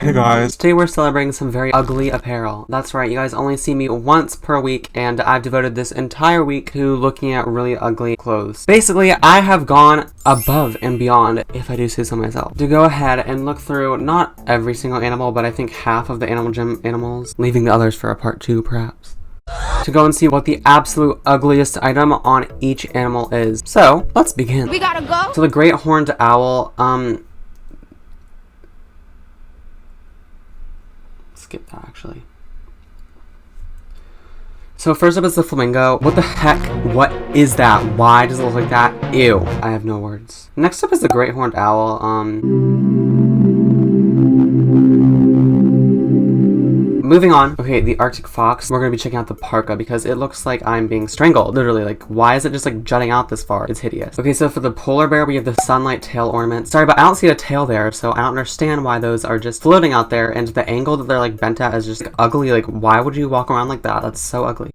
Hey guys. Today we're celebrating some very ugly apparel. That's right, you guys only see me once per week, and I've devoted this entire week to looking at really ugly clothes. Basically, I have gone above and beyond, if I do say so myself, to go ahead and look through not every single animal, but I think half of the Animal Gym animals, leaving the others for a part 2 perhaps, to go and see what the absolute ugliest item on each animal is. So, let's begin. We gotta go. So the great horned owl, skip that actually. So first up is the flamingo. What the heck? What is that? Why does it look like that? Ew. I have no words. Next up is the great horned owl. Moving on. Okay, the Arctic fox. We're gonna be checking out the parka because it looks like I'm being strangled. Literally, like, why is it just like jutting out this far? It's hideous. Okay, so for the polar bear, we have the sunlight tail ornament. Sorry, but I don't see a tail there, so I don't understand why those are just floating out there, and the angle that they're like bent at is just like, ugly. Like, why would you walk around like that? That's so ugly.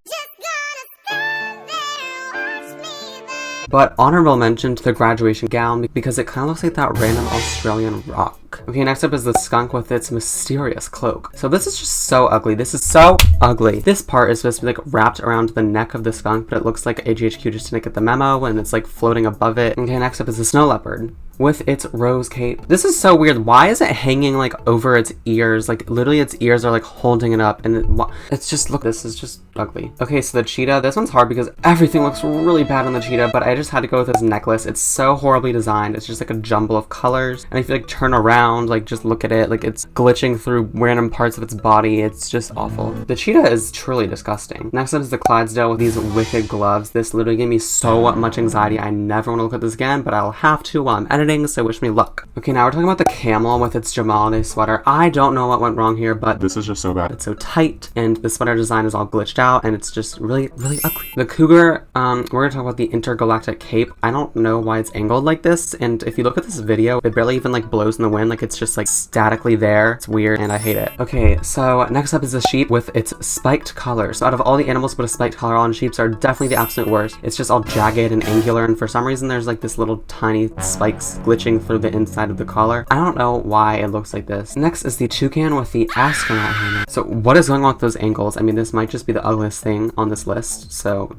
But honorable mention to the graduation gown because it kind of looks like that random Australian rock. Okay, next up is the skunk with its mysterious cloak. So this is just so ugly. This is so ugly. This part is supposed to be like wrapped around the neck of the skunk, but it looks like AGHQ just didn't get the memo and it's like floating above it. Okay, next up is the snow leopard with its rose cape. This is so weird. Why is it hanging like over its ears? Like literally its ears are like holding it up, and it's just, look, this is just ugly. Okay, so the cheetah, this one's hard because everything looks really bad on the cheetah, but I just had to go with this necklace. It's so horribly designed. It's just like a jumble of colors, and if you like turn around, like just look at it, like it's glitching through random parts of its body. It's just awful. The cheetah is truly disgusting. Next up is the Clydesdale with these wicked gloves. This literally gave me so much anxiety. I never want to look at this again, but I'll have to while I'm editing, so wish me luck. Okay, now we're talking about the camel with its Jamalade sweater. I don't know what went wrong here, but This is just so bad. it's so tight, and the sweater design is all glitched out, and it's just really, really ugly. The cougar, we're gonna talk about the intergalactic cape. I don't know why it's angled like this, and if you look at this video, it barely even like blows in the wind. Like it's just like statically there. It's weird, and I hate it. Okay, so next up is the sheep with its spiked collar. So out of all the animals to put a spiked collar on, sheeps are definitely the absolute worst. It's just all jagged and angular, and for some reason there's like this little tiny spikes glitching through the inside of the collar. I don't know why it looks like this. Next is the toucan with the astronaut helmet. So what is going on with those angles? I mean, this might just be the ugliest thing on this list, so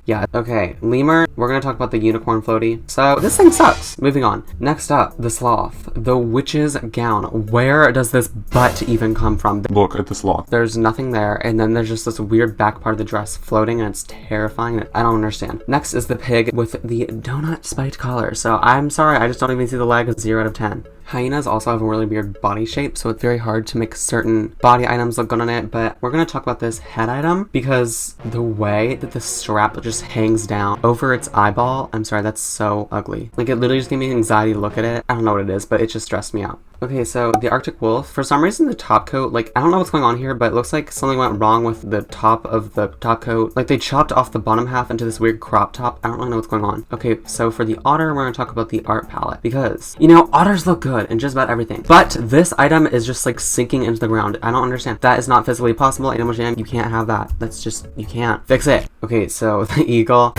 yeah. Okay, lemur, we're gonna talk about the unicorn floaty. So this thing sucks. Moving on. Next up, the sloth, the witch's gown. Where does this butt even come from? Look at the sloth. There's nothing there, and then there's just this weird back part of the dress floating, and it's terrifying. I don't understand. Next is the pig with the donut spiked collar. So I'm sorry, I just don't even see the leg. 0 out of 10. Hyenas also have a really weird body shape, so it's very hard to make certain body items look good on it, but we're gonna talk about this head item because the way that the strap just hangs down over its eyeball, I'm sorry, that's so ugly. Like, it literally just gave me anxiety to look at it. I don't know what it is, but it just stressed me out. Okay, so the Arctic wolf, for some reason the top coat, like, I don't know what's going on here, but it looks like something went wrong with the top of the top coat. Like, they chopped off the bottom half into this weird crop top. I don't really know what's going on. Okay, so for the otter, we're gonna talk about the art palette because, you know, otters look good in just about everything, but this item is just like sinking into the ground. I don't understand. That is not physically possible. Animal Jam, you can't have that. That's just, you can't. Fix it. Okay, so the eagle.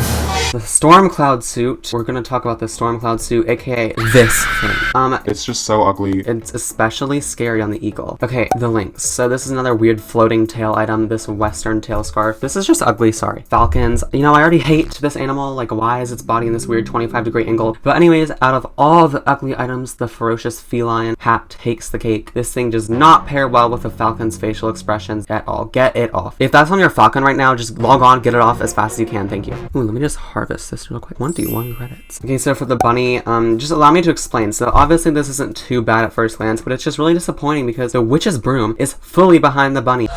The storm cloud suit. We're gonna talk about the storm cloud suit, aka this thing. It's just so ugly. It's especially scary on the eagle. Okay, the lynx. So this is another weird floating tail item, this western tail scarf. This is just ugly, sorry. Falcons. You know, I already hate this animal. Like, why is its body in this weird 25-degree angle? But anyways, out of all the ugly items, the ferocious feline hat takes the cake. This thing does not pair well with the falcon's facial expressions at all. Get it off. If that's on your falcon right now, just log on, get it off as fast as you can. Thank you. Ooh, let me just harvest this real quick. 1D1 credits. Okay, so for the bunny, just allow me to explain. So obviously this isn't too bad at first glance, but it's just really disappointing because the witch's broom is fully behind the bunny.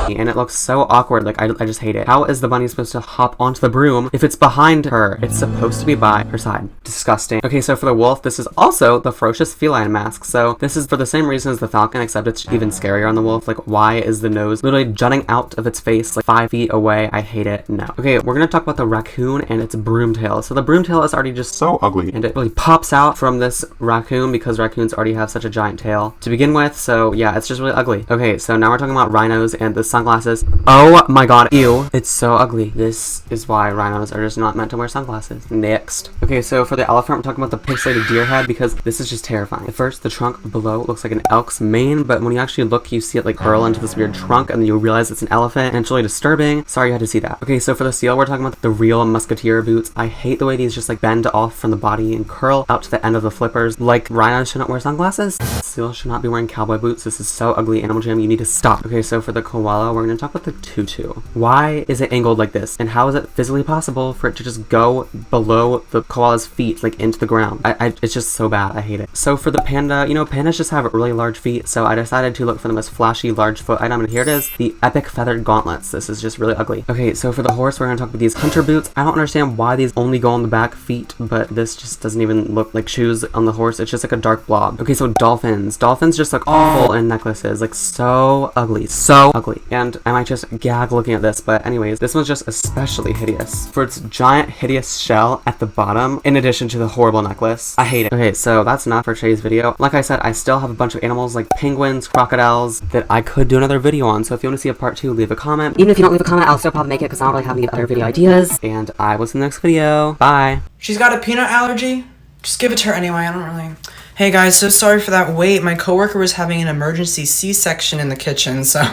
And it looks so awkward. Like, I just hate it. How is the bunny supposed to hop onto the broom if it's behind her? It's supposed to be by her side. Disgusting. Okay, so for the wolf, this is also the ferocious feline mask. So this is for the same reason as the falcon, except it's even scarier on the wolf. Like, why is the nose literally jutting out of its face like 5 feet away? I hate it. No. Okay, we're gonna talk about the raccoon and its broom tail. So the broom tail is already just So ugly. and it really pops out from this raccoon because raccoons already have such a giant tail to begin with. So yeah, it's just really ugly. Okay, so now we're talking about rhinos and the sunglasses. Oh my god, ew. It's so ugly. This is why rhinos are just not meant to wear sunglasses. Next. Okay, so for the elephant, we're talking about the pixelated deer head because this is just terrifying. At first, the trunk below looks like an elk's mane, but when you actually look, you see it like curl into this weird trunk, and then you realize it's an elephant, and it's really disturbing. Sorry you had to see that. Okay, so for the seal, we're talking about the real musketeer boots. I hate the way these just like bend off from the body and curl out to the end of the flippers. Like, rhinos shouldn't wear sunglasses. Seal should not be wearing cowboy boots. This is so ugly. Animal Jam, you need to stop. Okay, so for the koala, we're gonna talk about the tutu. Why is it angled like this? And how is it physically possible for it to just go below the koala's feet, like into the ground? It's just so bad. I hate it. So for the panda, you know, pandas just have really large feet, so I decided to look for the most flashy large foot item, and here it is, the epic feathered gauntlets. This is just really ugly. Okay, so for the horse, we're gonna talk about these hunter boots. I don't understand why these only go on the back feet, but this just doesn't even look like shoes on the horse. It's just like a dark blob. Okay, so dolphins. Dolphins just look awful in necklaces. Like, so ugly. So ugly. And I might just gag looking at this, but anyways, this one's just especially hideous for its giant hideous shell at the bottom, in addition to the horrible necklace. I hate it. Okay, so that's enough for today's video. Like I said, I still have a bunch of animals like penguins, crocodiles that I could do another video on, so if you want to see a part 2, leave a comment. Even if you don't leave a comment, I'll still probably make it because I don't really have any other video ideas. And I will see you in the next video. Bye. She's got a peanut allergy. Just give it to her anyway. I don't really... Hey guys, so sorry for that wait. My coworker was having an emergency C-section in the kitchen, so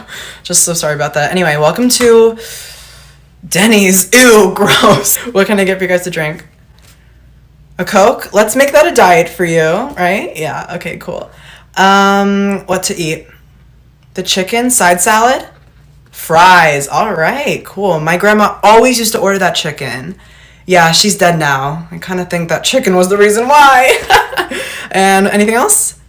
just so sorry about that. Anyway, welcome to Denny's. Ew, gross. What can I get for you guys to drink? A Coke? Let's make that a diet for you, right? Yeah, okay, cool. What to eat? The chicken, side salad, fries. All right, cool. My grandma always used to order that chicken. Yeah, she's dead now. I kind of think that chicken was the reason why. And anything else?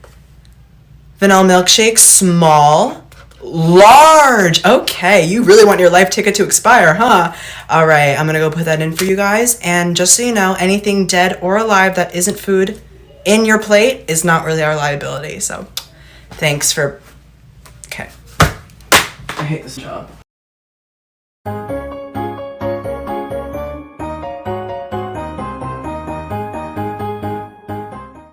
Vanilla milkshake, small, large. Okay, you really want your life ticket to expire, huh? All right, I'm gonna go put that in for you guys. And just so you know, anything dead or alive that isn't food in your plate is not really our liability. So thanks for... Okay. I hate this job.